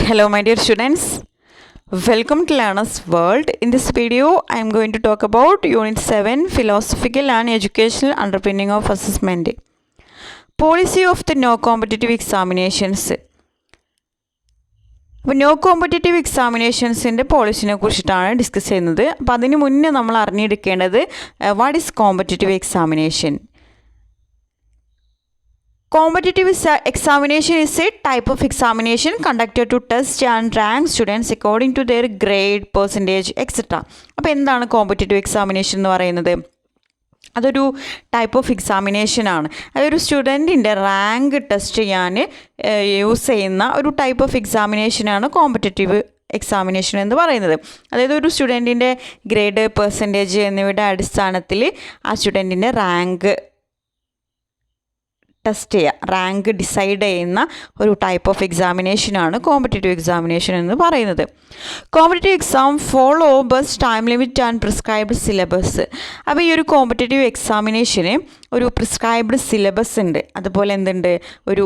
Hello my dear students, welcome to Learner's World. In this video I am going to talk about Unit 7 Philosophical and Educational Underpinning of Assessment. Policy of the No Competitive Examinations. അപ്പോൾ no competitive എക്സാമിനേഷൻസിൻ്റെ പോളിസിനെ കുറിച്ചിട്ടാണ് discuss ചെയ്യുന്നത്. അപ്പോൾ അതിന് മുന്നേ നമ്മൾ അറിഞ്ഞിരിക്കേണ്ടത് what is competitive examination. Competitive examination is a type of examination conducted to test and rank students according to their grade, percentage, etc. അപ്പോൾ എന്താണ് കോമ്പറ്റേറ്റീവ് എക്സാമിനേഷൻ എന്ന് പറയുന്നത്? അതൊരു ടൈപ്പ് ഓഫ് എക്സാമിനേഷൻ ആണ്. അതൊരു സ്റ്റുഡൻറ്റിൻ്റെ റാങ്ക് ടെസ്റ്റ് ചെയ്യാൻ യൂസ് ചെയ്യുന്ന ഒരു ടൈപ്പ് ഓഫ് എക്സാമിനേഷനാണ് കോമ്പറ്റേറ്റീവ് എക്സാമിനേഷൻ എന്ന് പറയുന്നത്. അതായത് ഒരു സ്റ്റുഡൻറ്റിൻ്റെ ഗ്രേഡ്, പെർസെൻറ്റേജ് എന്നിവയുടെ അടിസ്ഥാനത്തിൽ ആ സ്റ്റുഡൻറ്റിൻ്റെ റാങ്ക് ടെസ്റ്റ് ചെയ്യുക, റാങ്ക് ഡിസൈഡ് ചെയ്യുന്ന ഒരു ടൈപ്പ് ഓഫ് എക്സാമിനേഷനാണ് കോമ്പറ്റേറ്റീവ് എക്സാമിനേഷൻ എന്ന് പറയുന്നത്. Competitive exam follow bus time limit and prescribed syllabus. അപ്പോൾ ഈ ഒരു കോമ്പറ്റേറ്റീവ് എക്സാമിനേഷന് ഒരു പ്രിസ്ക്രൈബ്ഡ് സിലബസ് ഉണ്ട്, അതുപോലെ എന്തുണ്ട്, ഒരു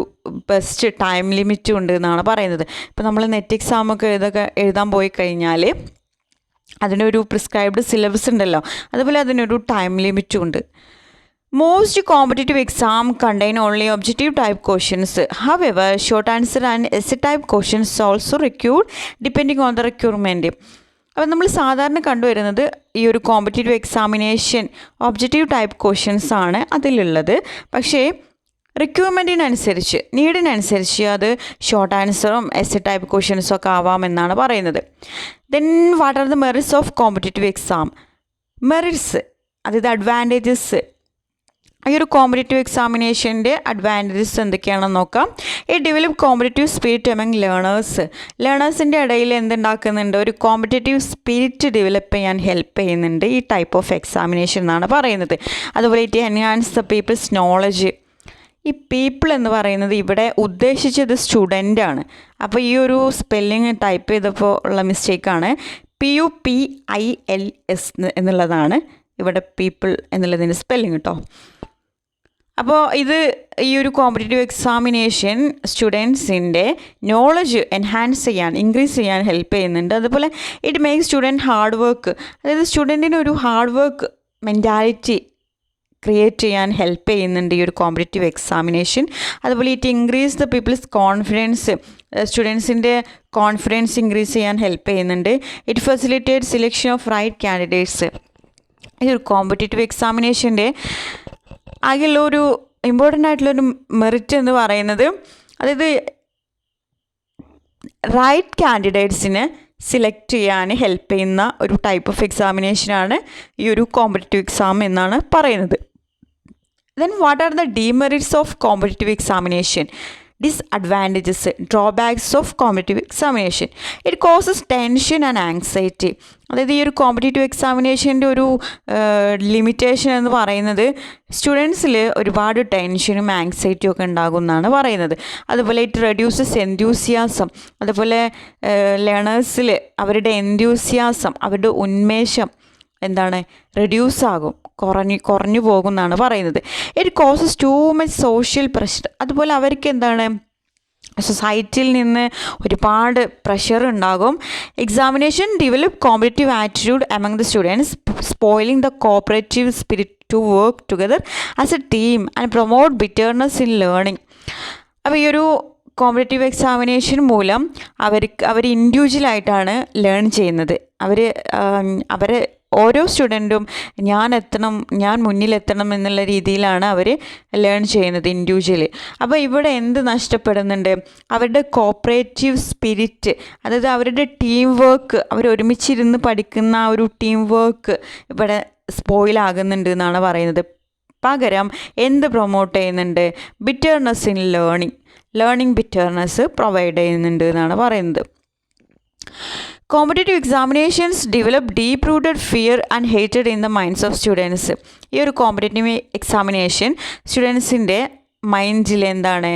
ബെസ്റ്റ് ടൈം ലിമിറ്റും ഉണ്ട് എന്നാണ് പറയുന്നത്. ഇപ്പോൾ നമ്മൾ നെറ്റ് എക്സാമൊക്കെ എഴുതാൻ പോയി കഴിഞ്ഞാൽ അതിനൊരു പ്രിസ്ക്രൈബ്ഡ് സിലബസ് ഉണ്ടല്ലോ, അതുപോലെ അതിനൊരു ടൈം ലിമിറ്റും ഉണ്ട്. Most competitive exam contain only objective type questions. However, short answer and essay type questions also required depending on the requirement. അപ്പോൾ നമ്മൾ സാധാരണ കണ്ടുവരുന്നത് ഈ ഒരു competitive examination objective type questions ആണ് അതിലുള്ളത്. പക്ഷേ റിക്വയർമെൻറ്റിനനുസരിച്ച്, നീഡിനനുസരിച്ച് അത് ഷോർട്ട് ആൻസറും എസ്സേ ടൈപ്പ് ക്വസ്റ്റ്യൻസും ഒക്കെ ആവാമെന്നാണ് പറയുന്നത്. Then what are the merits of competitive exam? Merits, അതായത് അഡ്വാൻറ്റേജസ്. ഈ ഒരു കോമ്പറ്റേറ്റീവ് എക്സാമിനേഷൻ്റെ അഡ്വാൻറ്റേജസ് എന്തൊക്കെയാണെന്ന് നോക്കാം. ഈ ഡെവലപ്പ് കോമ്പറ്റേറ്റീവ് സ്പിരിറ്റ് എമംഗ് ലേണേഴ്സിൻ്റെ ഇടയിൽ എന്തുണ്ടാക്കുന്നുണ്ട്, ഒരു കോമ്പറ്റേറ്റീവ് സ്പിരിറ്റ് ഡെവലപ്പ് ചെയ്യാൻ ഹെൽപ്പ് ചെയ്യുന്നുണ്ട് ഈ ടൈപ്പ് ഓഫ് എക്സാമിനേഷൻ എന്നാണ് പറയുന്നത്. അതുപോലെ it enhance the people's knowledge. ഈ പീപ്പിൾ എന്ന് പറയുന്നത് ഇവിടെ ഉദ്ദേശിച്ചത് സ്റ്റുഡൻ്റാണ്. അപ്പോൾ ഈ ഒരു സ്പെല്ലിങ് ടൈപ്പ് ചെയ്തപ്പോൾ ഉള്ള മിസ്റ്റേക്കാണ്. PUPILS എന്നുള്ളതാണ് ഇവിടെ പീപ്പിൾ എന്നുള്ളതിൻ്റെ സ്പെല്ലിങ് കേട്ടോ. അപ്പോൾ ഇത് ഈ ഒരു കോമ്പറ്റേറ്റീവ് എക്സാമിനേഷൻ സ്റ്റുഡൻസിൻ്റെ നോളജ് എൻഹാൻസ് ചെയ്യാൻ, ഇൻക്രീസ് ചെയ്യാൻ ഹെൽപ്പ് ചെയ്യുന്നുണ്ട്. അതുപോലെ it make student hard work, അതായത് സ്റ്റുഡൻറ്റിന് ഒരു ഹാർഡ് വർക്ക് മെൻറ്റാലിറ്റി ക്രിയേറ്റ് ചെയ്യാൻ ഹെൽപ്പ് ചെയ്യുന്നുണ്ട് ഈ ഒരു കോമ്പറ്റേറ്റീവ് എക്സാമിനേഷൻ. അതുപോലെ it increase the people's confidence, സ്റ്റുഡൻസിൻ്റെ കോൺഫിഡൻസ് ഇൻക്രീസ് ചെയ്യാൻ ഹെൽപ്പ് ചെയ്യുന്നുണ്ട്. It facilitate selection of right candidates. ഈ ഒരു കോമ്പറ്റേറ്റീവ് എക്സാമിനേഷൻ്റെ ആകെയുള്ളൊരു ഇമ്പോർട്ടൻ്റ് ആയിട്ടുള്ളൊരു മെറിറ്റ് എന്ന് പറയുന്നത്, അതായത് റൈറ്റ് കാൻഡിഡേറ്റ്സിനെ സിലക്ട് ചെയ്യാൻ ഹെൽപ്പ് ചെയ്യുന്ന ഒരു ടൈപ്പ് ഓഫ് എക്സാമിനേഷനാണ് ഈ ഒരു കോമ്പറ്റേറ്റീവ് എക്സാം എന്നാണ് പറയുന്നത്. Then what are the demerits of competitive examination? Disadvantages, drawbacks of competitive examination. It causes tension and anxiety. അതായത് ഈ ഒരു കോമ്പറ്റേറ്റീവ് എക്സാമിനേഷൻ്റെ ഒരു ലിമിറ്റേഷൻ എന്ന് പറയുന്നത് സ്റ്റുഡൻസിൽ ഒരുപാട് ടെൻഷനും ആങ്സൈറ്റിയും ഒക്കെ ഉണ്ടാകും എന്നാണ് പറയുന്നത്. അതുപോലെ ഇറ്റ് റെഡ്യൂസസ് എൻത്യൂസിയാസം. അതുപോലെ ലേണേഴ്സിൽ അവരുടെ എൻത്യൂസിയാസം, അവരുടെ ഉന്മേഷം എന്താണ്, റെഡ്യൂസ് ആകും, കുറഞ്ഞു പോകും എന്നാണ് പറയുന്നത്. It causes too much social pressure. അതുപോലെ അവർക്ക് എന്താണ്, സൊസൈറ്റിയിൽ നിന്ന് ഒരുപാട് പ്രഷർ ഉണ്ടാകും. Examination develop competitive attitude among the students, spoiling the cooperative spirit to work together as a team and promote bitterness in learning. അപ്പോൾ ഈ ഒരു കോമ്പറ്റേറ്റീവ് എക്സാമിനേഷൻ മൂലം അവർ ഇൻഡിവിജ്വലായിട്ടാണ് ലേൺ ചെയ്യുന്നത്. അവരെ ഓരോ സ്റ്റുഡൻറ്റും ഞാൻ മുന്നിലെത്തണം എന്നുള്ള രീതിയിലാണ് അവർ ലേൺ ചെയ്യുന്നത് ഇൻഡിവിജ്വലി. അപ്പോൾ ഇവിടെ എന്ത് നഷ്ടപ്പെടുന്നുണ്ട്, അവരുടെ കോപ്പറേറ്റീവ് സ്പിരിറ്റ്, അതായത് അവരുടെ ടീം വർക്ക്, അവർ ഒരുമിച്ചിരുന്ന് പഠിക്കുന്ന ആ ഒരു ടീം വർക്ക് ഇവിടെ സ്പോയിലാകുന്നുണ്ട് എന്നാണ് പറയുന്നത്. പകരം എന്ത് പ്രൊമോട്ട് ചെയ്യുന്നുണ്ട്, bitterness in learning bitterness provide ചെയ്യുന്നുണ്ട് എന്നാണ് പറയുന്നത്. Competitive examinations develop deep rooted fear and hated in the minds of students. ഈ ഒരു കോമ്പറ്റേറ്റീവ് എക്സാമിനേഷൻ സ്റ്റുഡൻസിൻ്റെ മൈൻഡിൽ എന്താണ്,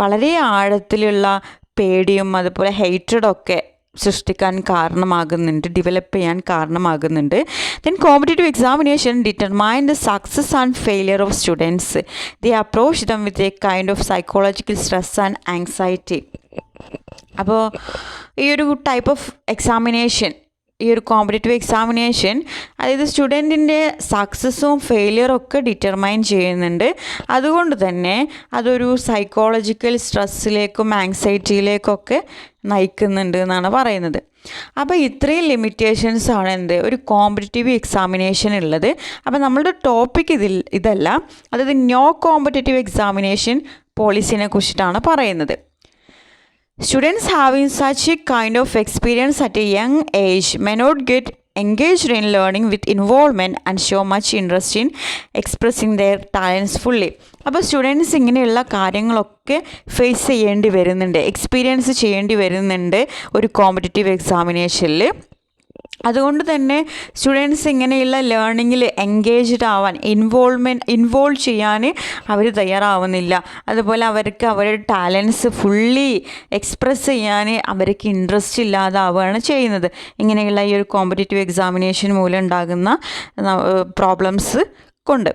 വളരെ ആഴത്തിലുള്ള പേടിയും അതുപോലെ ഹേറ്റഡൊക്കെ സൃഷ്ടിക്കാൻ കാരണമാകുന്നുണ്ട്, ഡെവലപ്പ് ചെയ്യാൻ കാരണമാകുന്നുണ്ട്. Then competitive examination determine the success and failure of students. They approach dum with a kind of psychological stress and anxiety. അപ്പോൾ ഈ ഒരു ടൈപ്പ് ഓഫ് എക്സാമിനേഷൻ, ഈ ഒരു കോമ്പറ്റേറ്റീവ് എക്സാമിനേഷൻ അതായത് സ്റ്റുഡൻറ്റിൻ്റെ സക്സസ്സും ഫെയിലിയറും ഒക്കെ ഡിറ്റർമൈൻ ചെയ്യുന്നുണ്ട്. അതുകൊണ്ട് തന്നെ അതൊരു സൈക്കോളജിക്കൽ സ്ട്രെസ്സിലേക്കും ആങ്സൈറ്റിയിലേക്കൊക്കെ നയിക്കുന്നുണ്ട് എന്നാണ് പറയുന്നത്. അപ്പോൾ ഇത്രയും ലിമിറ്റേഷൻസ് ആണ് ഒരു കോമ്പറ്റേറ്റീവ് എക്സാമിനേഷൻ ഉള്ളത്. അപ്പോൾ നമ്മളുടെ ടോപ്പിക് ഇതല്ല, അതായത് നോ കോമ്പറ്റേറ്റീവ് എക്സാമിനേഷൻ പോളിസിനെ കുറിച്ചിട്ടാണ് പറയുന്നത്. Students having such a kind of experience at a young age may not get engaged in learning with involvement and show much interest in expressing their talents fully. അപ്പോൾ students ഇങ്ങനെയുള്ള കാര്യങ്ങളൊക്കെ face ചെയ്യേണ്ടി വരുന്നുണ്ട്, experience ചെയ്യേണ്ടി വരുന്നുണ്ട് ഒരു competitive എക്സാമിനേഷനിൽ. അതുകൊണ്ട് തന്നെ സ്റ്റുഡൻസ് ഇങ്ങനെയുള്ള ലേണിങ്ങിൽ എൻഗേജ്ഡ് ആവാൻ, ഇൻവോൾവ് ചെയ്യാൻ അവർ തയ്യാറാവുന്നില്ല. അതുപോലെ അവർക്ക് അവരുടെ ടാലൻസ് ഫുള്ളി എക്സ്പ്രസ് ചെയ്യാൻ അവർക്ക് ഇൻട്രസ്റ്റ് ഇല്ലാതാവുകയാണ് ചെയ്യുന്നത്. ഇങ്ങനെയുള്ള ഈ ഒരു കോമ്പറ്റേറ്റീവ് എക്സാമിനേഷൻ മൂലം ഉണ്ടാകുന്ന പ്രോബ്ലംസ് കൊണ്ട്.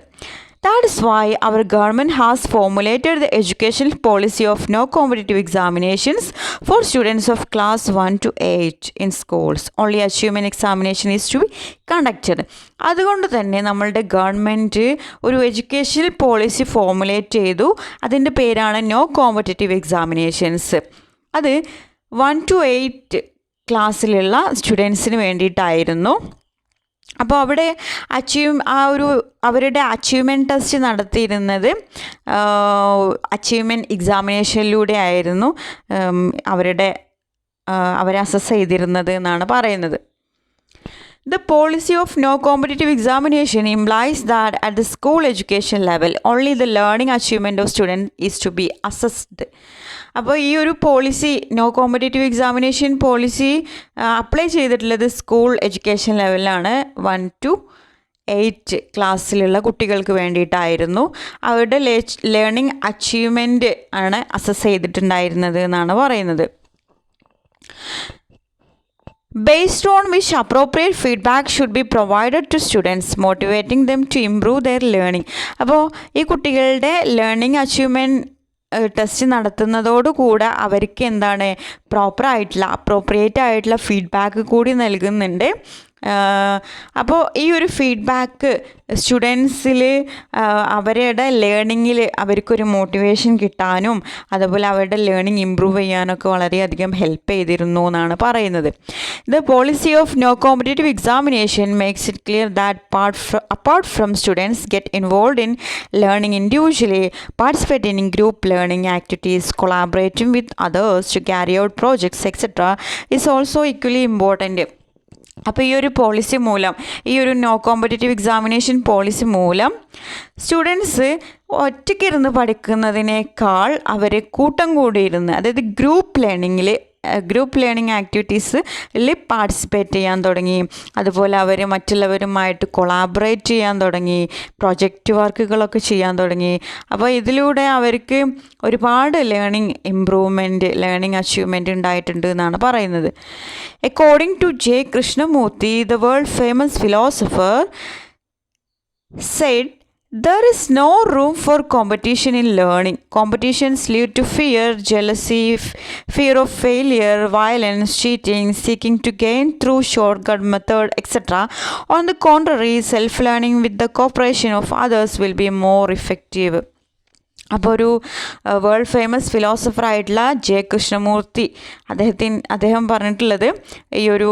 That is why our government has formulated the educational policy of no competitive examinations for students of class 1 to 8 in schools. Only achievement examination is to be conducted. അതുകൊണ്ട് തന്നെ നമ്മളുടെ government ഒരു educational policy formulate ചെയ്തു. അതിൻ്റെ പേരാണ് no competitive examinations. അത് 1 to 8 ക്ലാസ്സിലുള്ള സ്റ്റുഡൻസിന് വേണ്ടിയിട്ടായിരുന്നു. അപ്പോൾ അവിടെ അവരുടെ അച്ചീവ്മെൻറ്റ് ടെസ്റ്റ് നടത്തിയിരുന്നത് അച്ചീവ്മെൻറ്റ് എക്സാമിനേഷനിലൂടെ ആയിരുന്നു അവരെ അസസ് ചെയ്തിരുന്നത് എന്നാണ് പറയുന്നത്. The policy of no competitive examination implies that at the school education level, only the learning achievement of student is to be assessed. അപ്പോൾ ഈ ഒരു policy, no competitive examination policy apply ചെയ്തിട്ടുള്ളത് school education ലെവലിലാണ്. 1 to 8 ക്ലാസ്സിലുള്ള കുട്ടികൾക്ക് വേണ്ടിയിട്ടായിരുന്നു. അവരുടെ learning achievement ആണ് അസസ് ചെയ്തിട്ടുണ്ടായിരുന്നത് എന്നാണ് പറയുന്നത്. Based on which appropriate feedback should be provided to students, motivating them to improve their learning. അപ്പോൾ ഈ കുട്ടികളുടെ ലേണിംഗ് അച്ചീവ്മെൻറ്റ് ടെസ്റ്റ് നടത്തുന്നതോടുകൂടെ അവർക്ക് അപ്രോപ്രിയേറ്റ് ആയിട്ടുള്ള ഫീഡ്ബാക്ക് കൂടി നൽകുന്നുണ്ട്. അപ്പോൾ ഈ ഒരു ഫീഡ്ബാക്ക് സ്റ്റുഡൻസിൽ അവരുടെ ലേണിങ്ങിൽ അവർക്കൊരു മോട്ടിവേഷൻ കിട്ടാനും അതുപോലെ അവരുടെ ലേണിംഗ് ഇമ്പ്രൂവ് ചെയ്യാനൊക്കെ വളരെയധികം ഹെൽപ്പ് ചെയ്തിരുന്നു എന്നാണ് പറയുന്നത്. The policy of no competitive examination makes it clear that apart from students get involved in learning individually, participating in group learning activities, collaborating with others to carry out projects, etc. is also equally important. അപ്പോൾ ഈ ഒരു policy മൂലം, ഈ ഒരു no competitive examination policy മൂലം students ഒറ്റയ്ക്കിരുന്ന് പഠിക്കുന്നതിനേക്കാൾ അവർ കൂട്ടം കൂടിയിരുന്ന്, അതായത് ഗ്രൂപ്പ് ലേണിംഗ് ആക്ടിവിറ്റീസിൽ പാർട്ടിസിപ്പേറ്റ് ചെയ്യാൻ തുടങ്ങി. അതുപോലെ അവർ മറ്റുള്ളവരുമായിട്ട് കൊളാബറേറ്റ് ചെയ്യാൻ തുടങ്ങി, പ്രൊജക്റ്റ് വർക്കുകളൊക്കെ ചെയ്യാൻ തുടങ്ങി. അപ്പോൾ ഇതിലൂടെ അവർക്ക് ഒരുപാട് ലേണിംഗ് ഇമ്പ്രൂവ്മെൻറ്റ്, ലേണിംഗ് അച്ചീവ്മെൻറ്റ് ഉണ്ടായിട്ടുണ്ട് എന്നാണ് പറയുന്നത്. According to J. Krishnamurti, the world famous philosopher, said, there is no room for competition in learning. Competitions lead to fear, jealousy, fear of failure, violence, cheating, seeking to gain through shortcut method, etc. On the contrary, self-learning with the cooperation of others will be more effective. അപ്പോൾ ഒരു world famous philosopher ആയിട്ടുള്ള J Krishnamurthy അദ്ദേഹം പറഞ്ഞിട്ടുള്ളത്, ഈ ഒരു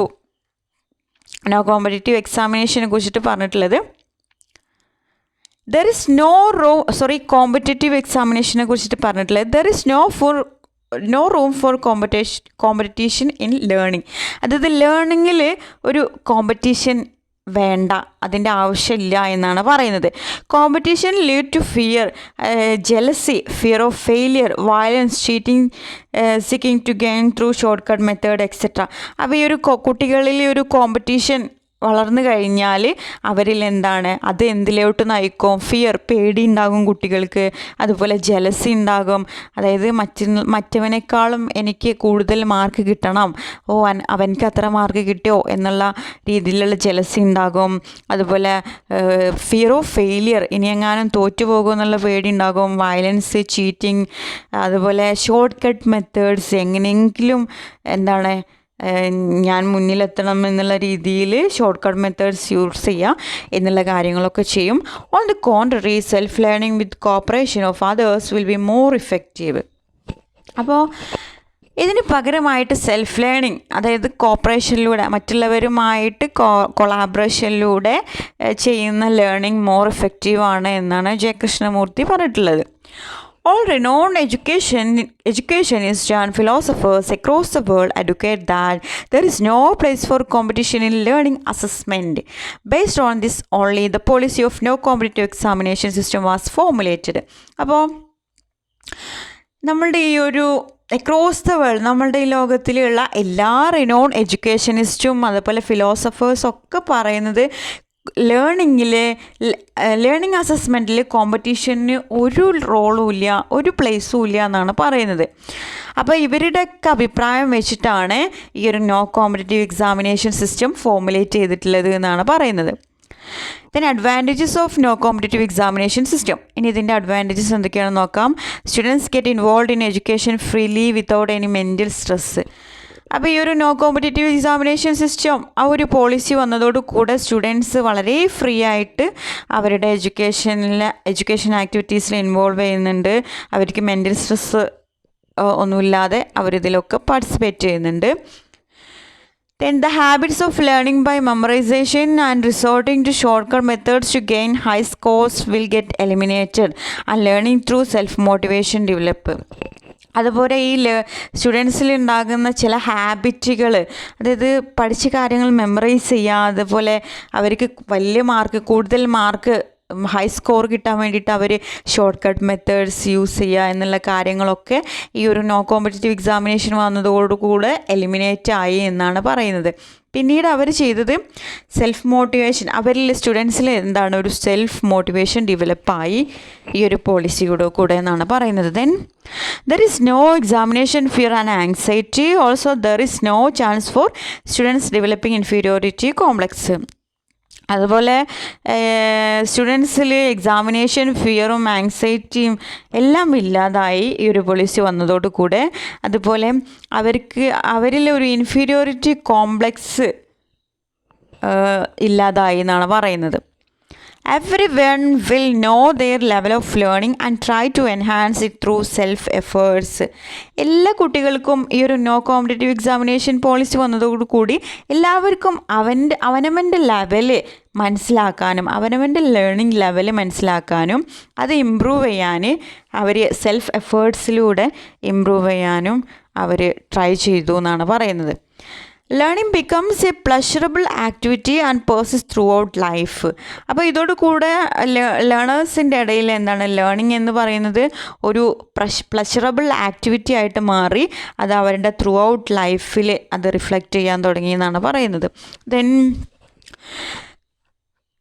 no competitive എക്സാമിനേഷനെ കുറിച്ചിട്ട് പറഞ്ഞിട്ടുള്ളത്, കോമ്പറ്റേറ്റീവ് എക്സാമിനേഷനെ കുറിച്ചിട്ട് പറഞ്ഞിട്ടുള്ളത്, there is no room for competition in learning. അതായത് ലേണിങ്ങിൽ ഒരു കോമ്പറ്റീഷൻ വേണ്ട, അതിൻ്റെ ആവശ്യമില്ല എന്നാണ് പറയുന്നത്. Competition lead to fear, jealousy, fear of failure, violence, cheating, seeking to gain through short cut method, etcetera. അപ്പോൾ ഈ ഒരു കുട്ടികളിൽ ഒരു കോമ്പറ്റീഷൻ വളർന്നു കഴിഞ്ഞാൽ അവരിൽ എന്താണ് അത് എന്തിലോട്ട് നയിക്കും? ഫിയർ, പേടി ഉണ്ടാകും കുട്ടികൾക്ക്. അതുപോലെ ജലസി ഉണ്ടാകും. അതായത് മറ്റവനേക്കാളും എനിക്ക് കൂടുതൽ മാർക്ക് കിട്ടണം, അവനക്ക് അത്ര മാർക്ക് കിട്ടിയോ എന്നുള്ള രീതിയിലുള്ള ജലസി ഉണ്ടാകും. അതുപോലെ ഫിയർ ഓഫ് ഫെയിലിയർ, ഇനി എങ്ങാനും തോറ്റുപോകും എന്നുള്ള പേടി ഉണ്ടാകും. വയലൻസ്, ചീറ്റിംഗ്, അതുപോലെ ഷോർട്ട് കട്ട് മെത്തേഡ്സ്, എങ്ങനെയെങ്കിലും എന്താണ് ഞാൻ മുന്നിലെത്തണം എന്നുള്ള രീതിയിൽ ഷോർട്ട് കട്ട് മെത്തേഡ്സ് യൂസ് ചെയ്യുക എന്നുള്ള കാര്യങ്ങളൊക്കെ ചെയ്യും. On the contrary, self learning with corporation of others will be more effective. അപ്പോൾ ഇതിന് പകരമായിട്ട് സെൽഫ് ലേണിംഗ്, അതായത് കോപ്പറേഷനിലൂടെ മറ്റുള്ളവരുമായിട്ട് കൊളാബറേഷനിലൂടെ ചെയ്യുന്ന ലേണിംഗ് മോർ ഇഫക്റ്റീവാണ് എന്നാണ് ജെ കൃഷ്ണമൂർത്തി പറഞ്ഞിട്ടുള്ളത്. All renowned educationists and philosophers across the world advocate that there is no place for competition in learning assessment. Based on this only, the policy of no competitive examination system was formulated. അപ്പോൾ നമ്മളുടെ ഈ ഒരു across the world, നമ്മളുടെ ഈ ലോകത്തിലുള്ള എല്ലാ renown എഡ്യൂക്കേഷനിസ്റ്റും അതുപോലെ ഫിലോസഫേഴ്സും ഒക്കെ പറയുന്നത് ലേണിംഗ് അസസ്മെൻറ്റിൽ കോമ്പറ്റീഷന് ഒരു റോളും ഇല്ല, ഒരു പ്ലേസും ഇല്ല എന്നാണ് പറയുന്നത്. അപ്പോൾ ഇവരുടെയൊക്കെ അഭിപ്രായം വെച്ചിട്ടാണ് ഈ ഒരു no competitive examination system formulate ചെയ്തിട്ടുള്ളത് എന്നാണ് പറയുന്നത്. Then advantages of no competitive examination system. ഇനി ഇതിൻ്റെ അഡ്വാൻറ്റേജസ് എന്തൊക്കെയാണെന്ന് നോക്കാം. Students get involve in education freely without any mental stress. അപ്പോൾ ഈ ഒരു നോ കോമ്പറ്റേറ്റീവ് എക്സാമിനേഷൻ സിസ്റ്റം, ആ ഒരു പോളിസി വന്നതോടുകൂടെ സ്റ്റുഡൻസ് വളരെ ഫ്രീ ആയിട്ട് അവരുടെ എഡ്യൂക്കേഷൻ ആക്ടിവിറ്റീസിൽ ഇൻവോൾവ് ചെയ്യുന്നുണ്ട്. അവർക്ക് മെൻ്റൽ സ്ട്രെസ് ഒന്നുമില്ലാതെ അവരിതിലൊക്കെ പാർട്ടിസിപ്പേറ്റ് ചെയ്യുന്നുണ്ട്. Then the habits of learning by memorization and resorting to shortcut methods to gain high scores will get eliminated and learning through self-motivation develop. അതുപോലെ ഈ സ്റ്റുഡൻസിൽ ഉണ്ടാകുന്ന ചില ഹാബിറ്റുകൾ, അതായത് പഠിച്ച കാര്യങ്ങൾ മെമ്മറൈസ് ചെയ്യുക, അതുപോലെ അവർക്ക് വലിയ മാർക്ക്, കൂടുതൽ മാർക്ക്, ഹൈ സ്കോർ കിട്ടാൻ വേണ്ടിയിട്ട് അവർ ഷോർട്ട് കട്ട് മെത്തേഡ്സ് യൂസ് ചെയ്യുക എന്നുള്ള കാര്യങ്ങളൊക്കെ ഈ ഒരു നോ കോമ്പറ്റേറ്റീവ് എക്സാമിനേഷൻ വന്നതോടുകൂടെ എലിമിനേറ്റ് ആയി എന്നാണ് പറയുന്നത്. പിന്നീട് അവർ ചെയ്തത് സെൽഫ് മോട്ടിവേഷൻ, അവരിൽ സ്റ്റുഡൻസിൽ എന്താണ് ഒരു സെൽഫ് മോട്ടിവേഷൻ ഡെവലപ്പായി ഈ ഒരു പോളിസിയുടെ കൂടെ എന്നാണ് പറയുന്നത്. Then there is no examination fear and anxiety. Also there is no chance for students developing inferiority complex. അതുപോലെ സ്റ്റുഡൻസിൽ എക്സാമിനേഷൻ ഫിയറും ആങ്സൈറ്റിയും എല്ലാം ഇല്ലാതായി ഈ ഒരു പോളിസി വന്നതോടുകൂടെ. അതുപോലെ അവരിൽ ഒരു ഇൻഫീരിയോറിറ്റി കോംപ്ലക്സ് ഇല്ലാതായി എന്നാണ് പറയുന്നത്. Everyone will know their level of learning and try to enhance it through self-efforts. എല്ലാ കുട്ടികൾക്കും ഈ ഒരു നോ കോമ്പറ്റേറ്റീവ് എക്സാമിനേഷൻ പോളിസി വന്നതോടുകൂടി എല്ലാവർക്കും അവനവൻ്റെ ലെവല് മനസ്സിലാക്കാനും അവനവൻ്റെ ലേണിംഗ് ലെവല് മനസ്സിലാക്കാനും അത് ഇമ്പ്രൂവ് ചെയ്യാൻ അവർ സെൽഫ് എഫേർട്സിലൂടെ ഇമ്പ്രൂവ് ചെയ്യാനും അവർ ട്രൈ ചെയ്തു എന്നാണ് പറയുന്നത്. Learning becomes A pleasurable activity and persist through out life. അപ്പോൾ ഇതോടുകൂടെ ലേണേഴ്സിൻ്റെ ഇടയിൽ എന്താണ് ലേണിംഗ് എന്ന് പറയുന്നത് ഒരു പ്ലഷറബിൾ ആക്ടിവിറ്റി ആയിട്ട് മാറി അത് അവരുടെ ത്രൂ ഔട്ട് ലൈഫിൽ അത് റിഫ്ലക്റ്റ് ചെയ്യാൻ തുടങ്ങി എന്നാണ് പറയുന്നത്. Then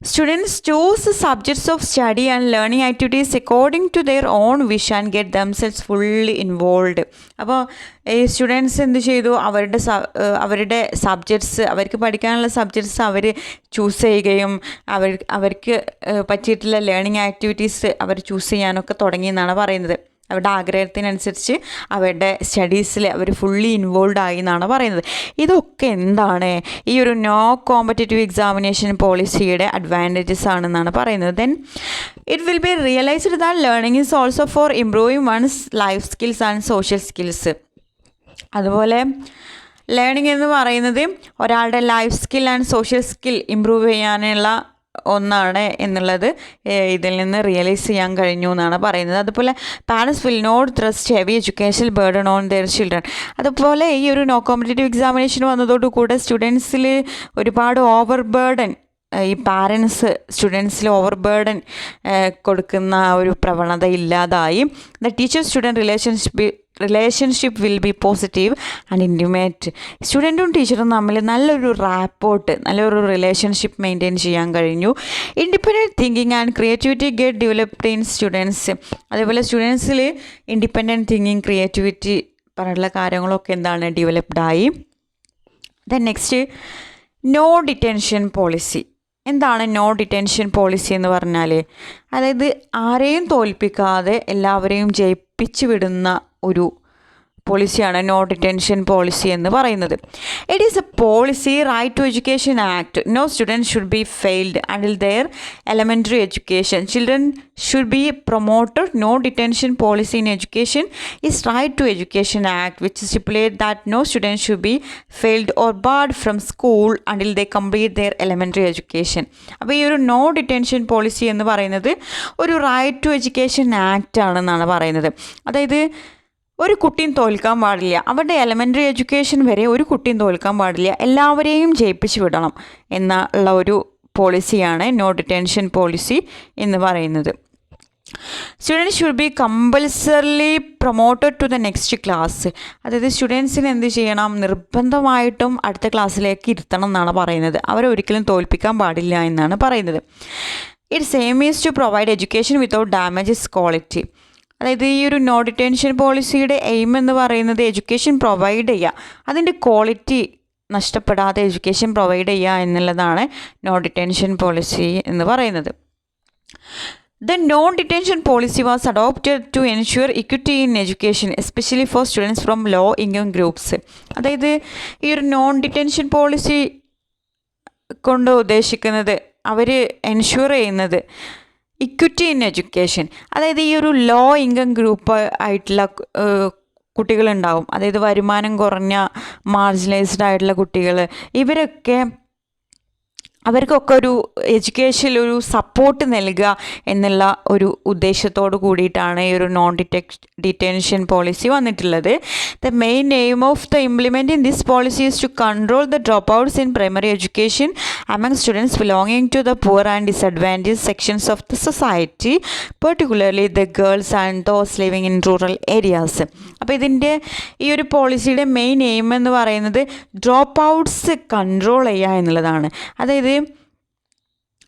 students choose subjects of study and learning activities according to their own wish and get themselves fully involved. അപ്പോൾ ഈ സ്റ്റുഡൻസ് എന്ത് ചെയ്തു, അവരുടെ സബ്ജക്ട്സ്, അവർക്ക് പഠിക്കാനുള്ള സബ്ജക്ട്സ് അവർ ചൂസ് ചെയ്യുകയും അവർക്ക് പറ്റിയിട്ടുള്ള ലേണിംഗ് ആക്ടിവിറ്റീസ് അവർ ചൂസ് ചെയ്യാനൊക്കെ തുടങ്ങി എന്നാണ് പറയുന്നത്. അവരുടെ ആഗ്രഹത്തിനനുസരിച്ച് അവരുടെ സ്റ്റഡീസിൽ അവർ ഫുള്ളി ഇൻവോൾവ് ആയി എന്നാണ് പറയുന്നത്. ഇതൊക്കെ എന്താണ് ഈ ഒരു നോ കോമ്പറ്റേറ്റീവ് എക്സാമിനേഷൻ പോളിസിയുടെ അഡ്വാൻറ്റേജസ് ആണെന്നാണ് പറയുന്നത്. Then it will be realised that learning is also for improving one's life skills and social skills. അതുപോലെ ലേണിംഗ് എന്ന് പറയുന്നത് ഒരാളുടെ life skill and social skill improve ചെയ്യാനുള്ള ഒന്നാണ് എന്നുള്ളത് ഇതിൽ നിന്ന് റിയലൈസ് ചെയ്യാൻ കഴിഞ്ഞു എന്നാണ് പറയുന്നത്. അതുപോലെ parents will not thrust heavy education burden on their children. അതുപോലെ ഈ ഒരു നോ കോമ്പറ്റേറ്റീവ് എക്സാമിനേഷൻ വന്നതോടുകൂടെ സ്റ്റുഡൻസിൽ ഒരുപാട് ഓവർ ബേർഡൻ ഈ പാരൻസ് സ്റ്റുഡൻസിൽ ഓവർ ബേർഡൻ കൊടുക്കുന്ന ഒരു പ്രവണത ഇല്ലാതായി. The teacher student relationship will be positive and intimate. സ്റ്റുഡൻറ്റും ടീച്ചറും തമ്മിൽ നല്ലൊരു റാപ്പോർട്ട്, നല്ലൊരു റിലേഷൻഷിപ്പ് മെയിൻറ്റെയിൻ ചെയ്യാൻ കഴിഞ്ഞു. Independent thinking and creativity get developed in students. അതേപോലെ സ്റ്റുഡൻസിൽ ഇൻഡിപെൻഡൻറ്റ് തിങ്കിങ്, ക്രിയേറ്റിവിറ്റി പറഞ്ഞിട്ടുള്ള കാര്യങ്ങളൊക്കെ എന്താണ് ഡെവലപ്ഡായി. Then next, no detention policy. എന്താണ് നോ ഡിറ്റൻഷൻ പോളിസി എന്ന് പറഞ്ഞാൽ? അതായത് ആരെയും തോൽപ്പിക്കാതെ എല്ലാവരെയും ജയിപ്പിച്ചു വിടുന്ന ഒരു പോളിസിയാണ് നോ ഡിറ്റൻഷൻ പോളിസി എന്ന് പറയുന്നത്. It is a policy right to education act. No student should be failed until their elementary education. Children should be promoted. No detention policy in education is right to education act which stipulate that no student should be failed or barred from school until they complete their elementary education. അപ്പോൾ ഈ ഒരു no detention policy എന്ന് പറയുന്നത് ഒരു right to education act ആണെന്നാണ് പറയുന്നത്. അതായത് ഒരു കുട്ടിയും തോൽക്കാൻ പാടില്ല, അവരുടെ എലമെൻ്ററി എഡ്യൂക്കേഷൻ വരെ ഒരു കുട്ടിയും തോൽക്കാൻ പാടില്ല, എല്ലാവരെയും ജയിപ്പിച്ചു വിടണം എന്നുള്ള ഒരു പോളിസിയാണ് നോ ഡിറ്റൻഷൻ പോളിസി എന്ന് പറയുന്നത്. Student should be compulsorily promoted to the next class. അതായത് സ്റ്റുഡൻസിന് എന്ത് ചെയ്യണം, നിർബന്ധമായിട്ടും അടുത്ത ക്ലാസ്സിലേക്ക് ഇരുത്തണം എന്നാണ് പറയുന്നത്. അവരെ ഒരിക്കലും തോൽപ്പിക്കാൻ പാടില്ല എന്നാണ് പറയുന്നത്. Its aim is to provide education without damages quality. അതായത് ഈ ഒരു നോ ഡിറ്റൻഷൻ പോളിസിയുടെ എയിം എന്ന് പറയുന്നത് എഡ്യൂക്കേഷൻ പ്രൊവൈഡ് ചെയ്യുക, അതിൻ്റെ ക്വാളിറ്റി നഷ്ടപ്പെടാതെ എഡ്യൂക്കേഷൻ പ്രൊവൈഡ് ചെയ്യുക എന്നുള്ളതാണ് നോ ഡിറ്റൻഷൻ പോളിസി എന്ന് പറയുന്നത്. The non-detention policy was adopted to ensure equity in education, especially for students from low-income groups. അതായത് ഈ ഒരു നോൺ ഡിറ്റൻഷൻ പോളിസി കൊണ്ട് ഉദ്ദേശിക്കുന്നത് അവർ എൻഷുർ ചെയ്യുന്നത് ഇക്വിറ്റി ഇൻ എഡ്യൂക്കേഷൻ. അതായത് ഈ ഒരു ലോ ഇൻകം ഗ്രൂപ്പ് ആയിട്ടുള്ള കുട്ടികളുണ്ടാവും, അതായത് വരുമാനം കുറഞ്ഞ മാർജിനലൈസ്ഡ് ആയിട്ടുള്ള കുട്ടികൾ, അവർക്കൊക്കെ ഒരു എഡ്യൂക്കേഷനിൽ ഒരു സപ്പോർട്ട് നൽകുക എന്നുള്ള ഒരു ഉദ്ദേശത്തോട് കൂടിയിട്ടാണ് ഈ ഒരു നോൺ ഡിറ്റൻഷൻ പോളിസി വന്നിട്ടുള്ളത്. The main aim of the implement in this policy is to control the drop outs in primary education among students belonging to the poor and disadvantage sections of the society, particularly the girls and those living in rural areas. അപ്പോൾ ഇതിൻ്റെ ഈ ഒരു പോളിസിയുടെ main aim എന്ന് പറയുന്നത് drop outs control ചെയ്യുക എന്നുള്ളതാണ്. അതായത്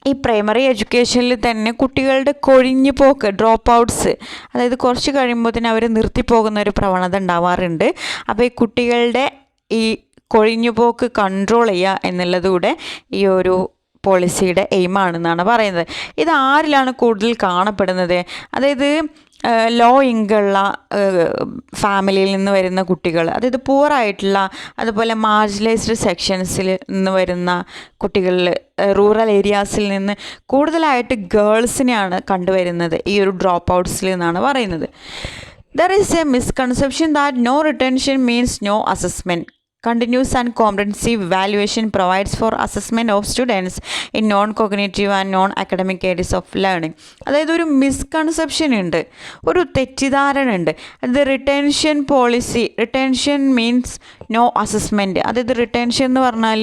ഈ പ്രൈമറി എഡ്യൂക്കേഷനിൽ തന്നെ കുട്ടികളുടെ കൊഴിഞ്ഞു പോക്ക്, ഡ്രോപ്പ് ഔട്ട്സ്, അതായത് കുറച്ച് കഴിയുമ്പോൾ തന്നെ അവർ നിർത്തിപ്പോകുന്ന ഒരു പ്രവണത ഉണ്ടാവാറുണ്ട്. അപ്പോൾ ഈ കുട്ടികളുടെ ഈ കൊഴിഞ്ഞു പോക്ക് കൺട്രോൾ ചെയ്യുക എന്നുള്ളതുകൂടെ ഈ ഒരു പോളിസിയുടെ എയിമാണെന്നാണ് പറയുന്നത്. ഇത് ആരിലാണ് കൂടുതൽ കാണപ്പെടുന്നത്? അതായത് ലോ ഇൻകമുള്ള ഫാമിലിയിൽ നിന്ന് വരുന്ന കുട്ടികൾ, അതായത് പൂറായിട്ടുള്ള, അതുപോലെ മാർജിനലൈസ്ഡ് സെക്ഷൻസിൽ നിന്ന് വരുന്ന കുട്ടികളിൽ, റൂറൽ ഏരിയാസിൽ നിന്ന് കൂടുതലായിട്ട് ഗേൾസിനെയാണ് കണ്ടുവരുന്നത് ഈ ഒരു ഡ്രോപ്പ് ഔട്ട്സിൽ എന്നാണ് പറയുന്നത്. There is a misconception that no retention means no assessment. Continuous and comprehensive evaluation provides for assessment of students in non-cognitive and non-academic areas of learning. അതായത് ഒരു മിസ്കൺസെപ്ഷൻ ഉണ്ട്, ഒരു തെറ്റിദ്ധാരണ ഉണ്ട്. അത് retention policy, retention means no assessment. അതായത് retention എന്ന് പറഞ്ഞാൽ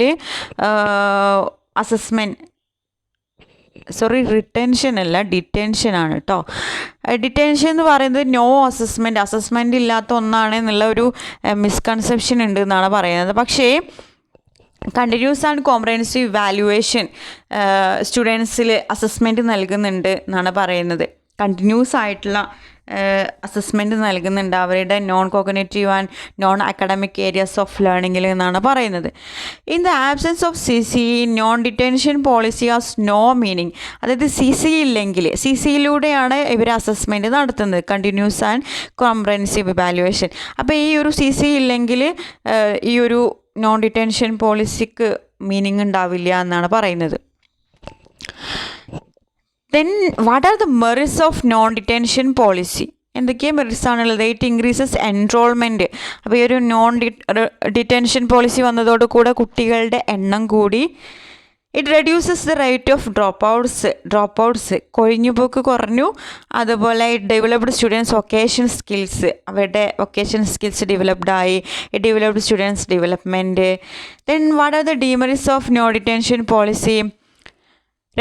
റിട്ടൻഷൻ അല്ല, ഡിറ്റൻഷനാണ് കേട്ടോ. ഡിറ്റൻഷൻ എന്ന് പറയുന്നത് നോ അസസ്മെൻ്റ് ഇല്ലാത്ത ഒന്നാണ് എന്നുള്ള ഒരു മിസ്കൺസെപ്ഷൻ ഉണ്ട് എന്നാണ് പറയുന്നത്. പക്ഷേ കണ്ടിന്യൂസ് ആൻഡ് കോംപ്രഹെൻസീവ് വാല്യുവേഷൻ സ്റ്റുഡൻസിൽ അസസ്മെൻറ്റ് നൽകുന്നുണ്ട് എന്നാണ് പറയുന്നത്. കണ്ടിന്യൂസ് ആയിട്ടുള്ള അസസ്മെൻറ്റ് നൽകുന്നുണ്ട് അവരുടെ non cognitive and non academic areas of ലേണിങ്ങിൽ എന്നാണ് പറയുന്നത്. In the absence of CC, non detention policy has no meaning. അതായത് CC ഇല്ലെങ്കിൽ, CCയിലൂടെയാണ് ഇവർ അസസ്മെൻറ്റ് നടത്തുന്നത്, കണ്ടിന്യൂസ് ആൻഡ് കോംപ്രഹെൻസീവ് ഇവാലുവേഷൻ. അപ്പോൾ ഈ ഒരു CC ഇല്ലെങ്കിൽ ഈ ഒരു നോൺ ഡിറ്റൻഷൻ പോളിസിക്ക് മീനിങ് ഉണ്ടാവില്ല എന്നാണ് പറയുന്നത്. Then what are the merits of non-detention policy? എന്തൊക്കെയാണ് മെറിറ്റ്സ് ആണുള്ളത്? It increases enrolment. അപ്പോൾ ഈ ഒരു ഡിറ്റൻഷൻ പോളിസി വന്നതോടുകൂടെ കുട്ടികളുടെ എണ്ണം കൂടി. It reduces the rate of drop outs, കൊഴിഞ്ഞുപോക്ക് കുറഞ്ഞു. അതുപോലെ it developed students vocation skills, അവരുടെ വൊക്കേഷൻ സ്കിൽസ് ഡെവലപ്ഡായി. It developed students development. Then what are the demerits of no detention policy?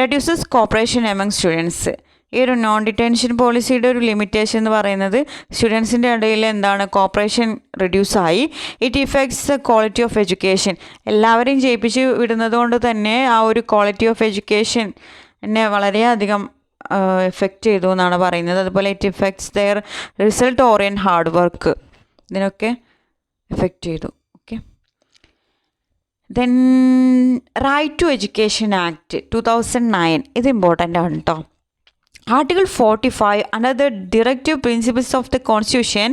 Reduces cooperation among students. ഈ ഒരു non detention പോളിസിയുടെ ഒരു limitation എന്ന് പറയുന്നത് സ്റ്റുഡൻസിൻ്റെ ഇടയിൽ എന്താണ് കോപ്പറേഷൻ റിഡ്യൂസായി. It affects the quality of education. എല്ലാവരെയും ജയിപ്പിച്ച് വിടുന്നത് കൊണ്ട് തന്നെ ആ ഒരു ക്വാളിറ്റി ഓഫ് എഡ്യൂക്കേഷൻ എന്നെ വളരെയധികം എഫക്റ്റ് ചെയ്തു എന്നാണ് പറയുന്നത്. അതുപോലെ it affects their result orient hard work. ഇതിനൊക്കെ എഫക്റ്റ് ചെയ്തു. Okay. Then right to education act 2009. ഇത് ഇമ്പോർട്ടൻ്റ് ആണ് കേട്ടോ. Article 45 under the directive principles of the Constitution,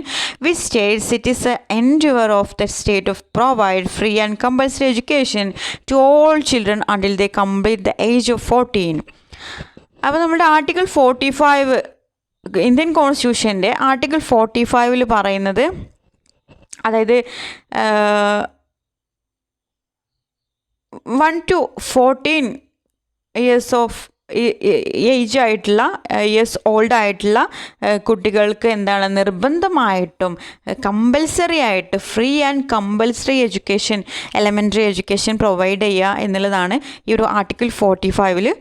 which states it is the endeavor of the state to provide free and compulsory education to all children until they complete the age of 14. അപ്പോൾ നമ്മുടെ article 45 Indian കോൺസ്റ്റിറ്റ്യൂഷൻ്റെ article 45 പറയുന്നത്, അതായത് 1 to 14 years of age ആയിട്ടുള്ള years old ആയിട്ടുള്ള കുട്ടികൾക്ക് എന്താണ് നിർബന്ധമായിട്ടും compulsory ആയിട്ട് free and compulsory education, elementary education provide ചെയ്യുക എന്നുള്ളതാണ് ഈ ഒരു ആർട്ടിക്കിൾ 45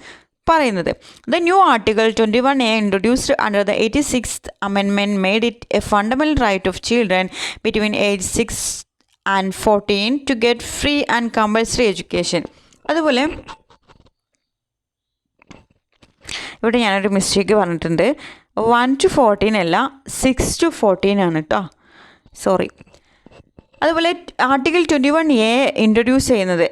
പറയുന്നത്. The new article 21A introduced under the 86th Amendment made it a fundamental right of children between age 6 and 14 to get free and compulsory education. അതുപോലെ ഇവിടെ ഞാനൊരു mistake പറഞ്ഞിട്ടുണ്ട്. 1 to 14 അല്ല, 6 to 14 ആണ് കേട്ടോ, സോറി. അതുപോലെ ആർട്ടിക്കിൾ 21A ഇൻട്രൊഡ്യൂസ് ചെയ്യുന്നത്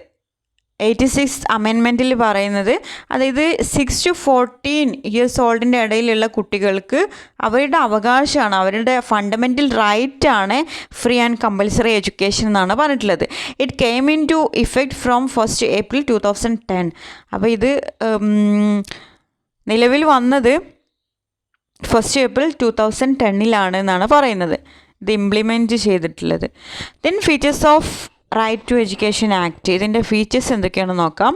86th അമെൻമെൻറ്റിൽ പറയുന്നത്, അതായത് 6 to 14 ഇയേഴ്സ് ഓൾഡിൻ്റെ ഇടയിലുള്ള കുട്ടികൾക്ക് അവരുടെ അവകാശമാണ്, അവരുടെ ഫണ്ടമെൻ്റൽ റൈറ്റാണ് ഫ്രീ ആൻഡ് കമ്പൽസറി എഡ്യൂക്കേഷൻ എന്നാണ് പറഞ്ഞിട്ടുള്ളത്. It came into effect from 1st April 2010. അപ്പോൾ ഇത് നിലവിൽ വന്നത് 1st April 2010 എന്നാണ് പറയുന്നത് ഇത് ഇംപ്ലിമെൻറ്റ് ചെയ്തിട്ടുള്ളത്. Then features of right to education act. ഇതിൻ്റെ ഫീച്ചേഴ്സ് എന്തൊക്കെയാണെന്ന് നോക്കാം.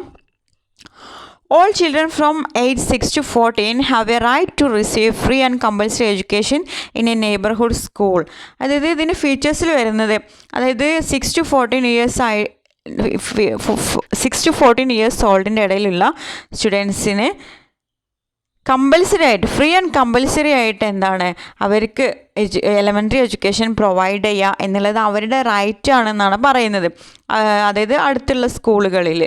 All children from age 6 to 14 have a right to receive free and compulsory education in a neighborhood school. അതായത് ഇതിൻ്റെ ഫീച്ചേഴ്സിൽ വരുന്നത്, അതായത് 6 to 14 ഇയേഴ്സ് ഓൾഡിൻ്റെ ഇടയിലുള്ള സ്റ്റുഡൻസിന് കമ്പൽസറി ആയിട്ട്, ഫ്രീ ആൻഡ് കമ്പൽസറി ആയിട്ട് എന്താണ് അവർക്ക് എലമെൻ്ററി എഡ്യൂക്കേഷൻ പ്രൊവൈഡ് ചെയ്യുക എന്നുള്ളത് അവരുടെ റൈറ്റ് ആണെന്നാണ് പറയുന്നത്. അതായത് അടുത്തുള്ള സ്കൂളുകളിൽ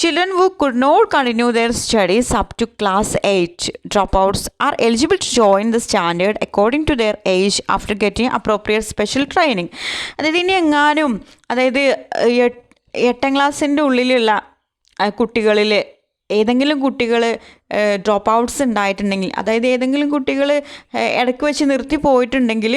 children who could not continue their studies up to class 8 dropouts are eligible to join the standard according to their age after getting appropriate special training. അതായത് ഇനി എങ്ങാനും, അതായത് 8ാം ക്ലാസ്സിൻ്റെ ഉള്ളിലുള്ള കുട്ടികളിൽ ഏതെങ്കിലും കുട്ടികൾ ഡ്രോപ്പ് ഔട്ട്സ് ഉണ്ടായിട്ടുണ്ടെങ്കിൽ, അതായത് ഏതെങ്കിലും കുട്ടികൾ ഇടയ്ക്ക് വെച്ച് നിർത്തി പോയിട്ടുണ്ടെങ്കിൽ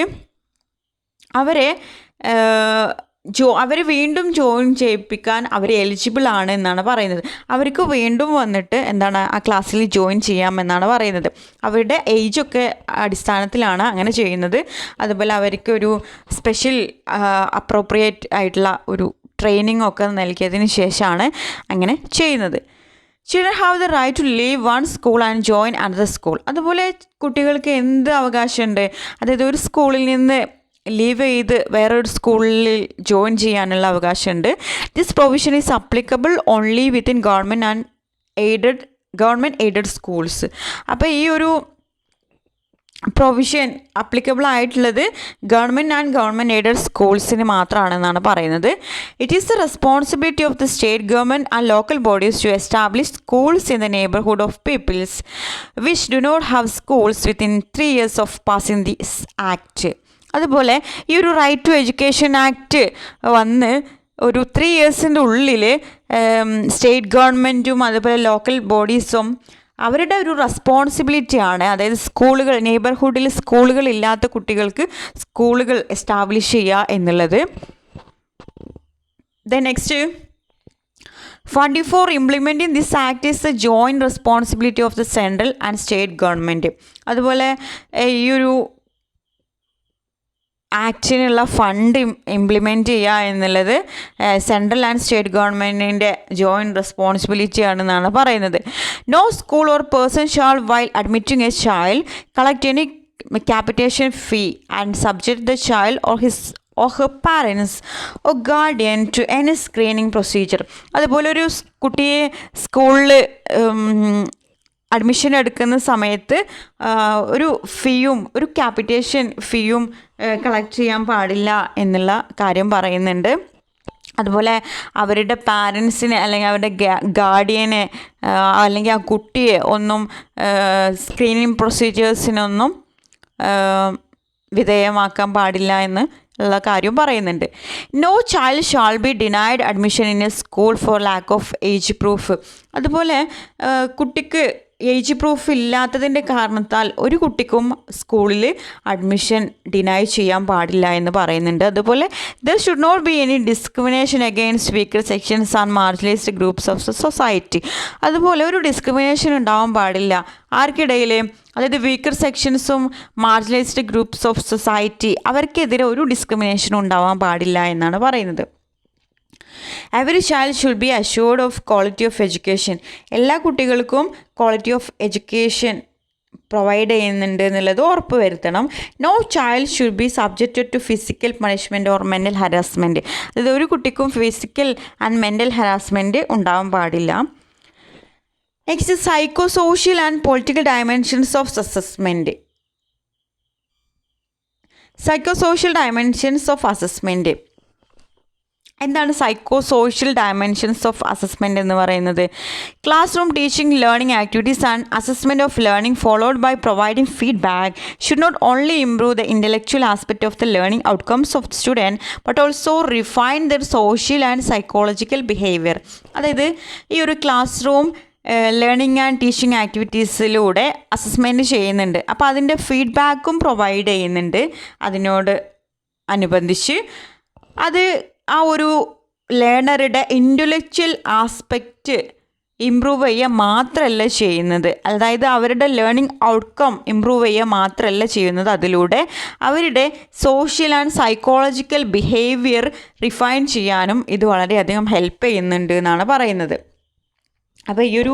അവർ വീണ്ടും ജോയിൻ ചെയ്യിപ്പിക്കാൻ അവർ എലിജിബിൾ ആണ് എന്നാണ് പറയുന്നത്. അവർക്ക് വീണ്ടും വന്നിട്ട് എന്താണ് ആ ക്ലാസ്സിൽ ജോയിൻ ചെയ്യാമെന്നാണ് പറയുന്നത്. അവരുടെ ഏജൊക്കെ അടിസ്ഥാനത്തിലാണ് അങ്ങനെ ചെയ്യുന്നത്. അതുപോലെ അവർക്ക് ഒരു സ്പെഷ്യൽ അപ്രോപ്രിയേറ്റ് ആയിട്ടുള്ള ഒരു ട്രെയിനിങ് ഒക്കെ നൽകിയതിന് ശേഷമാണ് അങ്ങനെ ചെയ്യുന്നത്. Children have the right to leave one school and join another school. അതുപോലെ കുട്ടികൾക്ക് എന്ത് അവകാശമുണ്ട്, അതായത് ഒരു സ്കൂളിൽ നിന്ന് ലീവ് ചെയ്ത് വേറൊരു സ്കൂളിൽ ജോയിൻ ചെയ്യാനുള്ള അവകാശമുണ്ട്. This provision is applicable only within government aided schools. അപ്പോൾ ഈ ഒരു പ്രൊവിഷൻ അപ്ലിക്കബിൾ ആയിട്ടുള്ളത് ഗവൺമെൻറ് ആൻഡ് ഗവൺമെൻറ് എയ്ഡഡ് സ്കൂൾസിന് മാത്രമാണെന്നാണ് പറയുന്നത്. It is the responsibility of the state government and local bodies to establish schools in the neighbourhood of peoples which do not have schools within 3 years of passing this act. അതുപോലെ ഈ ഒരു right to education act വന്ന് ഒരു 3 yearsൻ്റെ ഉള്ളിൽ state ഗവൺമെൻറ്റും അതുപോലെ local ബോഡീസും അവരുടെ ഒരു റെസ്പോൺസിബിലിറ്റിയാണ്, അതായത് സ്കൂളുകൾ, നെയ്ബർഹുഡിൽ സ്കൂളുകൾ ഇല്ലാത്ത കുട്ടികൾക്ക് സ്കൂളുകൾ എസ്റ്റാബ്ലിഷ് ചെയ്യുക എന്നുള്ളത്. Then next, fund for implementing this act is the joint responsibility of the central and state government. അതുപോലെ ഈ ഒരു ആക്ടിനുള്ള ഫണ്ട് ഇംപ്ലിമെൻറ്റ് ചെയ്യുക എന്നുള്ളത് സെൻട്രൽ ആൻഡ് സ്റ്റേറ്റ് ഗവൺമെൻറ്റിൻ്റെ ജോയിൻറ്റ് റെസ്പോൺസിബിലിറ്റി ആണെന്നാണ് പറയുന്നത്. No school or person shall while admitting a child collect any capitation fee and subject the child or his or her parents or guardian to any screening procedure. അതുപോലെ ഒരു കുട്ടിയെ സ്കൂളിൽ admission എടുക്കുന്ന സമയത്ത് ഒരു ഫീയും ഒരു ക്യാപിറ്റേഷൻ ഫീയും കളക്ട് ചെയ്യാൻ പാടില്ല എന്നുള്ള കാര്യം പറയുന്നുണ്ട്. അതുപോലെ അവരുടെ പാരൻസിനെ അല്ലെങ്കിൽ അവരുടെ ഗാർഡിയനെ അല്ലെങ്കിൽ ആ കുട്ടിയെ ഒന്നും സ്ക്രീനിങ് പ്രൊസീജിയേഴ്സിനൊന്നും വിധേയമാക്കാൻ പാടില്ല എന്ന് ഉള്ള കാര്യം പറയുന്നുണ്ട്. No child shall be denied admission in a school for lack of age proof. അതുപോലെ കുട്ടിക്ക് ഏജ് പ്രൂഫ് ഇല്ലാത്തതിൻ്റെ കാരണത്താൽ ഒരു കുട്ടിക്കും സ്കൂളിൽ അഡ്മിഷൻ ഡിനൈ ചെയ്യാൻ പാടില്ല എന്ന് പറയുന്നുണ്ട്. അതുപോലെ there should not be any discrimination against weaker sections and marginalised groups of society. അതുപോലെ ഒരു ഡിസ്ക്രിമിനേഷൻ ഉണ്ടാവാൻ പാടില്ല ആർക്കിടയിൽ, അതായത് വീക്കർ സെക്ഷൻസും മാർജിനലൈസ്ഡ് ഗ്രൂപ്പ്സ് ഓഫ് സൊസൈറ്റി അവർക്കെതിരെ ഒരു ഡിസ്ക്രിമിനേഷനും ഉണ്ടാവാൻ പാടില്ല എന്നാണ് പറയുന്നത്. Every child should be assured of quality of education. എല്ലാ കുട്ടികൾക്കും ക്വാളിറ്റി ഓഫ് എഡ്യൂക്കേഷൻ പ്രൊവൈഡ് ചെയ്യുന്നുണ്ട് എന്നുള്ളത് ഉറപ്പ് വരുത്തണം. No child should be subjected to physical punishment or mental harassment. അതായത് ഒരു കുട്ടിക്കും ഫിസിക്കൽ ആൻഡ് മെൻ്റൽ ഹരാസ്മെൻറ്റ് ഉണ്ടാവാൻ പാടില്ല. Next psychosocial and political dimensions of assessment. Psychosocial dimensions of assessment. എന്താണ് psychosocial dimensions of assessment എന്ന് പറയുന്നത്? Classroom teaching learning activities and assessment of learning followed by providing feedback should not only improve the intellectual aspect of the learning outcomes of the student but also refine their social and psychological behaviour. അതായത് ഈ ഒരു classroom learning and teaching ആക്ടിവിറ്റീസിലൂടെ assessment ചെയ്യുന്നുണ്ട്. അപ്പോൾ അതിൻ്റെ ഫീഡ്ബാക്കും provide ചെയ്യുന്നുണ്ട്. അതിനോട് അനുബന്ധിച്ച് അത് ആ ഒരു ലേണറുടെ ഇൻ്റലക്ച്വൽ ആസ്പെക്റ്റ് ഇമ്പ്രൂവ് ചെയ്യുക മാത്രമല്ല ചെയ്യുന്നത്, അതായത് അവരുടെ ലേണിംഗ് ഔട്ട്കം ഇമ്പ്രൂവ് ചെയ്യുക മാത്രമല്ല ചെയ്യുന്നത്, അതിലൂടെ അവരുടെ social and psychological behaviour refine ചെയ്യാനും ഇത് വളരെയധികം ഹെൽപ്പ് ചെയ്യുന്നുണ്ട് എന്നാണ് പറയുന്നത്. അപ്പോൾ ഈ ഒരു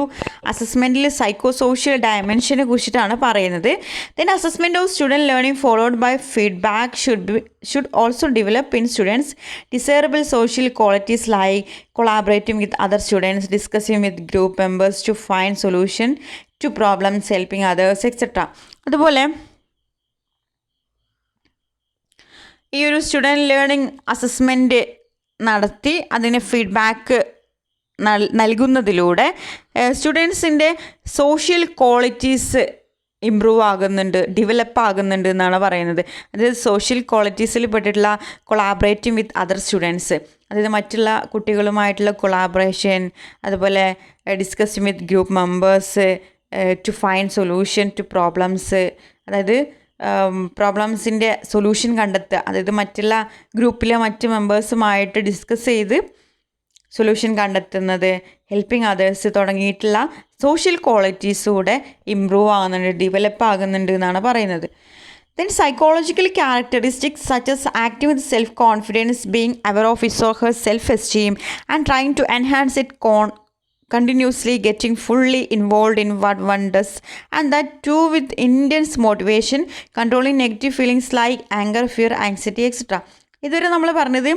അസസ്മെൻറ്റിൽ സൈക്കോ സോഷ്യൽ ഡയമെൻഷനെ കുറിച്ചിട്ടാണ് പറയുന്നത്. Then assessment of student learning followed by feedback should also develop in students desirable social qualities like collaborating with other students, discussing with group members to find solution to problems, helping others etcetera. അതുപോലെ ഈ ഒരു student learning assessment നടത്തി അതിന് feedback നൽകുന്നതിലൂടെ സ്റ്റുഡൻസിൻ്റെ social qualities improve ആകുന്നുണ്ട്, develop ആകുന്നുണ്ട് എന്നാണ് പറയുന്നത്. അതായത് സോഷ്യൽ ക്വാളിറ്റീസിൽ പെട്ടിട്ടുള്ള കൊളാബറേറ്റിംഗ് വിത്ത് അതർ സ്റ്റുഡൻസ്, അതായത് മറ്റുള്ള കുട്ടികളുമായിട്ടുള്ള കൊളാബറേഷൻ, അതുപോലെ discussing with group members to find solution to problems, അതായത് പ്രോബ്ലംസിൻ്റെ സൊല്യൂഷൻ കണ്ടെത്തുക, അതായത് മറ്റുള്ള ഗ്രൂപ്പിലെ മറ്റ് മെമ്പേഴ്സുമായിട്ട് ഡിസ്കസ് ചെയ്ത് സൊല്യൂഷൻ കണ്ടെത്തുന്നത്, ഹെൽപ്പിംഗ് അതേഴ്സ് തുടങ്ങിയിട്ടുള്ള സോഷ്യൽ ക്വാളിറ്റീസ് കൂടെ ഇമ്പ്രൂവ് ആകുന്നുണ്ട്, ഡെവലപ്പ് ആകുന്നുണ്ട് എന്നാണ് പറയുന്നത്. Then psychological characteristics such as acting with self-confidence, being aware of his or her self-esteem and trying to enhance it continuously, getting fully involved in what one does, and that too with intense motivation, controlling negative feelings like anger, fear, anxiety, etc. ഇതുവരെ നമ്മൾ പറഞ്ഞത്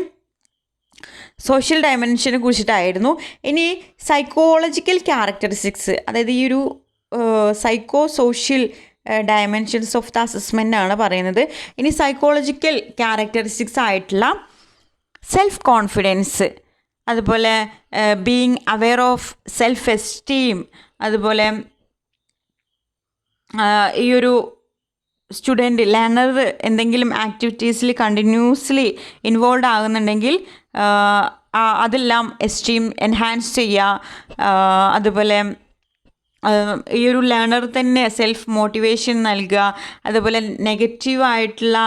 social ഡയമെൻഷനെ കുറിച്ചിട്ടായിരുന്നു. ഇനി psychological characteristics, അതായത് ഈ ഒരു psycho social dimensions of the assessment ആണ് പറയുന്നത്. ഇനി സൈക്കോളജിക്കൽ ക്യാരക്ടറിസ്റ്റിക്സ് ആയിട്ടുള്ള സെൽഫ് കോൺഫിഡൻസ്, അതുപോലെ being aware of self esteem, അതുപോലെ ഈ ഒരു സ്റ്റുഡൻറ്റ് ലേണർ എന്തെങ്കിലും ആക്ടിവിറ്റീസിൽ കണ്ടിന്യൂസ്ലി ഇൻവോൾവ് ആകുന്നുണ്ടെങ്കിൽ അതെല്ലാം എസ്റ്റീം എൻഹാൻസ് ചെയ്യുക, അതുപോലെ ഈ ഒരു ലേണർ തന്നെ സെൽഫ് മോട്ടിവേഷൻ നൽകുക, അതുപോലെ നെഗറ്റീവായിട്ടുള്ള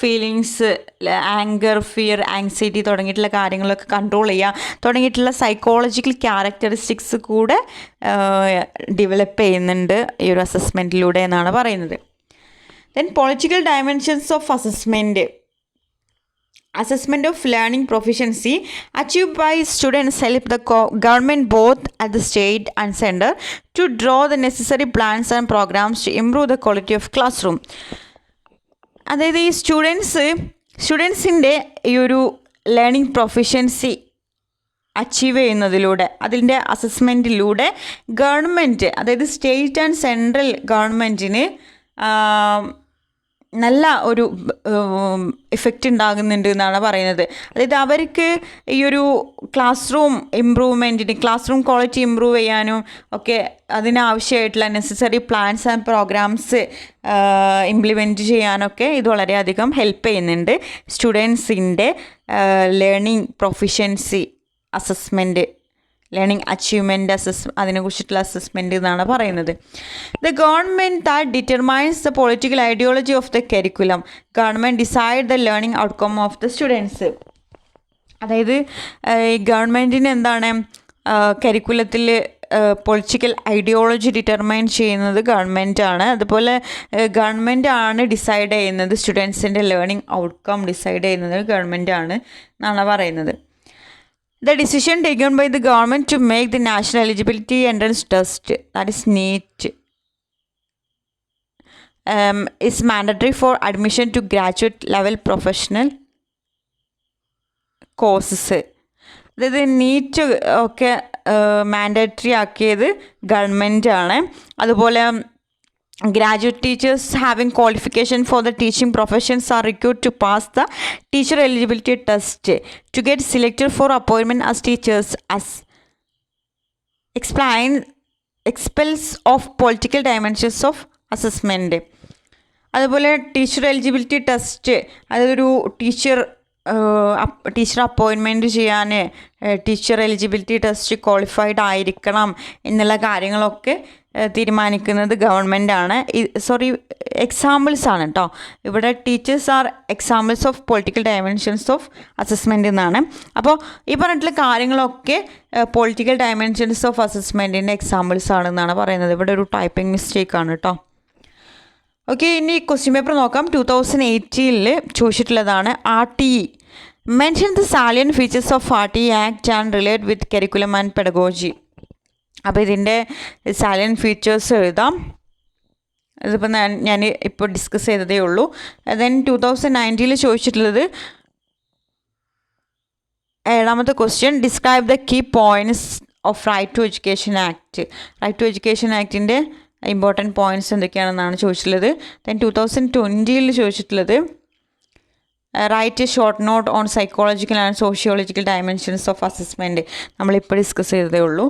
ഫീലിങ്സ്, ആങ്കർ, ഫിയർ, ആങ്സൈറ്റി തുടങ്ങിയിട്ടുള്ള കാര്യങ്ങളൊക്കെ കൺട്രോൾ ചെയ്യുക തുടങ്ങിയിട്ടുള്ള സൈക്കോളജിക്കൽ ക്യാരക്ടറിസ്റ്റിക്സ് കൂടെ ഡെവലപ്പ് ചെയ്യുന്നുണ്ട് ഈ ഒരു അസസ്മെൻറ്റിലൂടെ എന്നാണ് പറയുന്നത്. Then political dimensions of assessment. Assessment of learning proficiency achieved by students help the government both at the state and center to draw the necessary plans and programs to improve the quality of classroom. അതായത് ഈ students സ്റ്റുഡൻസിൻ്റെ ഈ ഒരു learning proficiency achieve ചെയ്യുന്നതിലൂടെ അതിൻ്റെ അസസ്മെൻറ്റിലൂടെ government, അതായത് state and central ഗവൺമെൻറ്റിന് നല്ല ഒരു ഇഫക്റ്റ് ഉണ്ടാകുന്നുണ്ട് എന്നാണ് പറയുന്നത്. അതായത് അവർക്ക് ഈ ഒരു ക്ലാസ് റൂം ഇമ്പ്രൂവ്മെൻറ്റിന്, ക്ലാസ് റൂം ക്വാളിറ്റി ഇമ്പ്രൂവ് ചെയ്യാനും ഒക്കെ അതിനാവശ്യമായിട്ടുള്ള necessary plans and programmes implement ചെയ്യാനൊക്കെ ഇത് വളരെയധികം ഹെൽപ്പ് ചെയ്യുന്നുണ്ട്. സ്റ്റുഡൻസിൻ്റെ learning proficiency assessment, learning achievement അതിനെക്കുറിച്ചിട്ടുള്ള അസസ്മെൻറ്റ് എന്നാണ് പറയുന്നത്. The government that determines the political ideology of the curriculum, government decide the learning outcome of the students. അതായത് ഈ ഗവൺമെൻറ്റിന് എന്താണ് കരിക്കുലത്തിൽ പൊളിറ്റിക്കൽ ഐഡിയോളജി ഡിറ്റർമൈൻ ചെയ്യുന്നത് ഗവൺമെൻറ്റാണ്. അതുപോലെ ഗവൺമെൻറ്റാണ് ഡിസൈഡ് ചെയ്യുന്നത്, സ്റ്റുഡൻസിൻ്റെ ലേണിംഗ് ഔട്ട്കം ഡിസൈഡ് ചെയ്യുന്നത് ഗവൺമെൻറ്റാണ് എന്നാണ് പറയുന്നത്. The decision taken by the government to make the national eligibility entrance test, that is NEET, is mandatory for admission to graduate level professional courses. അതായത് NEET ഒക്കെ mandatory ആക്കിയത് ഗവൺമെൻറ്റാണ്. അതുപോലെ graduate teachers having qualification for the teaching professions are required to pass the teacher eligibility test to get selected for appointment as teachers, as expels of political dimensions of assessment. അതുപോലെ teacher eligibility test, അതൊരു teacher appointment ചെയ്യാൻ teacher eligibility test qualified ആയിരിക്കണം എന്നുള്ള കാര്യങ്ങളൊക്കെ തീരുമാനിക്കുന്നത് ഗവൺമെൻറ്റാണ്. Examples ആണ് കേട്ടോ. ഇവിടെ teachers are examples of political dimensions of assessment എന്നാണ്. അപ്പോൾ ഈ പറഞ്ഞിട്ടുള്ള കാര്യങ്ങളൊക്കെ പൊളിറ്റിക്കൽ ഡയമെൻഷൻസ് ഓഫ് അസസ്മെൻറ്റിൻ്റെ എക്സാമ്പിൾസ് ആണെന്നാണ് പറയുന്നത്. ഇവിടെ ഒരു ടൈപ്പിംഗ് മിസ്റ്റേക്ക് ആണ് കേട്ടോ. ഓക്കെ, ഇനി ക്വസ്റ്റ്യൻ പേപ്പർ നോക്കാം. 2018 ചോദിച്ചിട്ടുള്ളതാണ് RTE. Mention the salient features of RTE act and relate with curriculum and pedagogy. അപ്പോൾ ഇതിൻ്റെ സാലിയൻ ഫീച്ചേഴ്സ് എഴുതാം. ഇതിപ്പോൾ ഞാൻ ഇപ്പോൾ ഡിസ്കസ് ചെയ്തതേ ഉള്ളൂ. ദെൻ 2019 ചോദിച്ചിട്ടുള്ളത് 7ാമത്തെ question, describe the key points of right to education act. Right to education ആക്ടിൻ്റെ ഇമ്പോർട്ടൻറ്റ് പോയിൻറ്റ്സ് എന്തൊക്കെയാണെന്നാണ് ചോദിച്ചിട്ടുള്ളത്. ദെൻ 2020 ചോദിച്ചിട്ടുള്ളത് write a short note on psychological and sociological dimensions of assessment. നമ്മളിപ്പോൾ ഡിസ്കസ് ചെയ്തതേ ഉള്ളൂ.